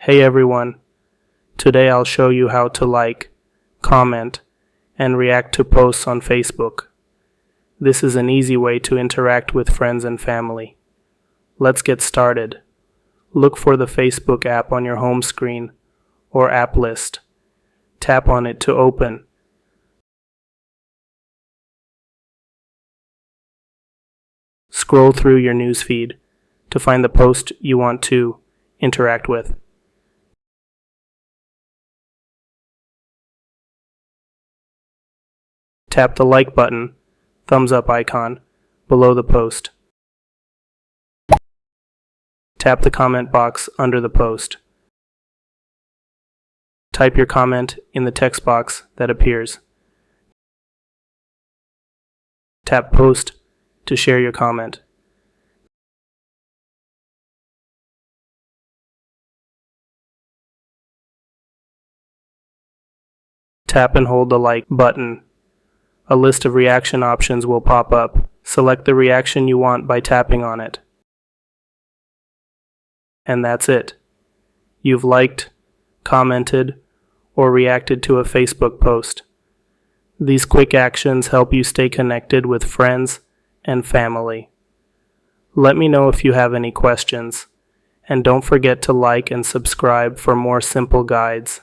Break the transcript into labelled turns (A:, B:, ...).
A: Hey everyone, today I'll show you how to like, comment, and react to posts on Facebook. This is an easy way to interact with friends and family. Let's get started. Look for the Facebook app on your home screen or app list. Tap on it to open. Scroll through your newsfeed to find the post you want to interact with. Tap the like button, thumbs up icon, below the post. Tap the comment box under the post. Type your comment in the text box that appears. Tap post to share your comment. Tap and hold the like button. A list of reaction options will pop up. Select the reaction you want by tapping on it. And that's it. You've liked, commented, or reacted to a Facebook post. These quick actions help you stay connected with friends and family. Let me know if you have any questions, and don't forget to like and subscribe for more simple guides.